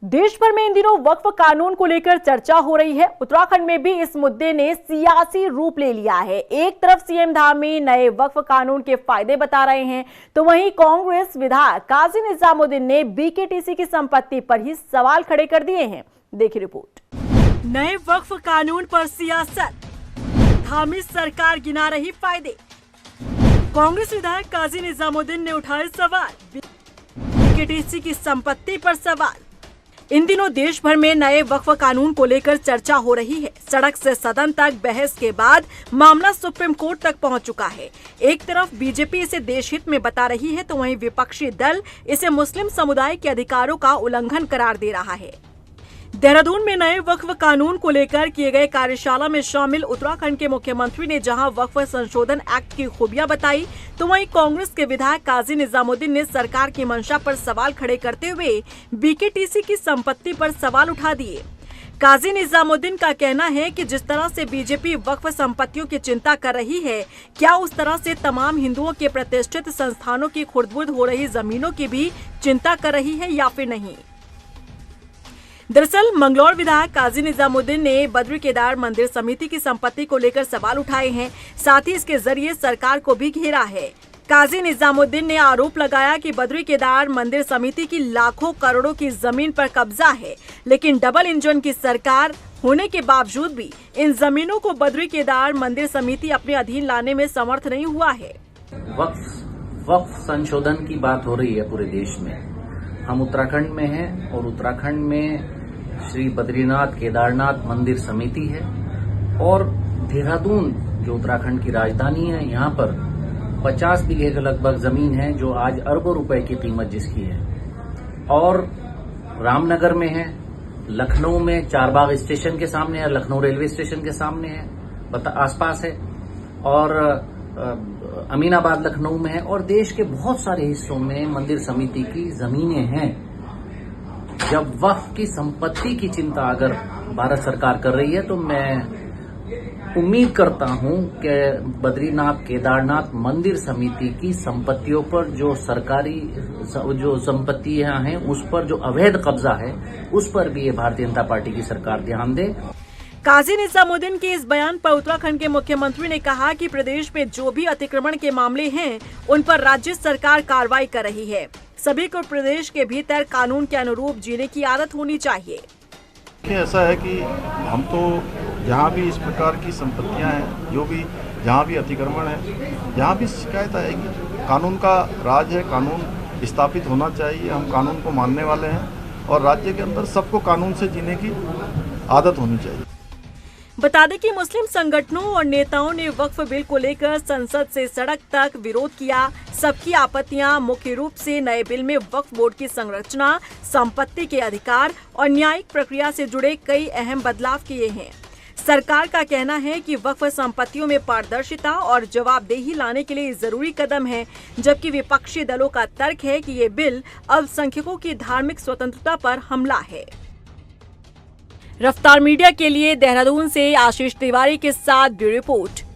देश भर में इन दिनों वक्फ कानून को लेकर चर्चा हो रही है। उत्तराखंड में भी इस मुद्दे ने सियासी रूप ले लिया है। एक तरफ सीएम धामी नए वक्फ कानून के फायदे बता रहे हैं, तो वहीं कांग्रेस विधायक काजी निजामुद्दीन ने बीकेटीसी की संपत्ति पर ही सवाल खड़े कर दिए हैं। देखिए रिपोर्ट। नए वक्फ कानून पर सियासत, धामी सरकार गिना रही फायदे। कांग्रेस विधायक काजी निजामुद्दीन ने उठाए सवाल, बीकेटीसी की संपत्ति पर सवाल। इन दिनों देश भर में नए वक्फ कानून को लेकर चर्चा हो रही है। सड़क से सदन तक बहस के बाद मामला सुप्रीम कोर्ट तक पहुंच चुका है। एक तरफ बीजेपी इसे देशहित में बता रही है, तो वहीं विपक्षी दल इसे मुस्लिम समुदाय के अधिकारों का उल्लंघन करार दे रहा है। देहरादून में नए वक्फ कानून को लेकर किए गए कार्यशाला में शामिल उत्तराखंड के मुख्यमंत्री ने जहां वक्फ संशोधन एक्ट की खूबियां बताई, तो वहीं कांग्रेस के विधायक काजी निजामुद्दीन ने सरकार की मंशा पर सवाल खड़े करते हुए बीकेटीसी की संपत्ति पर सवाल उठा दिए। काजी निजामुद्दीन का कहना है कि जिस तरह से बीजेपी वक्फ संपत्तियों की चिंता कर रही है, क्या उस तरह से तमाम हिंदुओं के प्रतिष्ठित संस्थानों की खुर्द-बुर्द हो रही जमीनों की भी चिंता कर रही है या फिर नहीं। दरअसल मंगलौर विधायक काजी निजामुद्दीन ने बद्री केदार मंदिर समिति की संपत्ति को लेकर सवाल उठाए हैं, साथ ही इसके जरिए सरकार को भी घेरा है। काजी निजामुद्दीन ने आरोप लगाया कि बद्री केदार मंदिर समिति की लाखों करोड़ों की जमीन पर कब्जा है, लेकिन डबल इंजन की सरकार होने के बावजूद भी इन जमीनों को बद्री केदार मंदिर समिति अपने अधीन लाने में समर्थ नहीं हुआ है। वक्फ संशोधन की बात हो रही है पूरे देश में। हम उत्तराखंड में हैं और उत्तराखंड में श्री बद्रीनाथ केदारनाथ मंदिर समिति है और देहरादून जो उत्तराखंड की राजधानी है, यहाँ पर 50 बीघे के लगभग जमीन है जो आज अरबों रुपए की कीमत जिसकी है। और रामनगर में है, लखनऊ में चारबाग स्टेशन के सामने है, लखनऊ रेलवे स्टेशन के सामने है, आसपास है, और अमीनाबाद लखनऊ में है, और देश के बहुत सारे हिस्सों में मंदिर समिति की जमीनें हैं। जब वक्फ की संपत्ति की चिंता अगर भारत सरकार कर रही है, तो मैं उम्मीद करता हूं कि बद्रीनाथ केदारनाथ मंदिर समिति की संपत्तियों पर जो सरकारी जो संपत्तियां हैं, उस पर जो अवैध कब्जा है, उस पर भी ये भारतीय जनता पार्टी की सरकार ध्यान दे। काजी निजामुद्दीन के इस बयान पर उत्तराखंड के मुख्यमंत्री ने कहा कि प्रदेश में जो भी अतिक्रमण के मामले हैं, उन पर राज्य सरकार कार्रवाई कर रही है। सभी को प्रदेश के भीतर कानून के अनुरूप जीने की आदत होनी चाहिए। ऐसा है कि हम तो जहाँ भी इस प्रकार की संपत्तियां हैं, जो भी जहाँ भी अतिक्रमण है, जहाँ भी शिकायत आएगी, कानून का राज है, कानून स्थापित होना चाहिए। हम कानून को मानने वाले हैं और राज्य के अंदर सबको कानून से जीने की आदत होनी चाहिए। बता दें कि मुस्लिम संगठनों और नेताओं ने वक्फ बिल को लेकर संसद से सड़क तक विरोध किया। सबकी आपत्तियां मुख्य रूप से नए बिल में वक्फ बोर्ड की संरचना, संपत्ति के अधिकार और न्यायिक प्रक्रिया से जुड़े कई अहम बदलाव किए हैं। सरकार का कहना है कि वक्फ संपत्तियों में पारदर्शिता और जवाबदेही लाने के लिए जरूरी कदम है, जबकि विपक्षी दलों का तर्क है कि ये बिल अल्पसंख्यकों की धार्मिक स्वतंत्रता पर हमला है। रफ्तार मीडिया के लिए देहरादून से आशीष तिवारी के साथ ब्यूरो रिपोर्ट।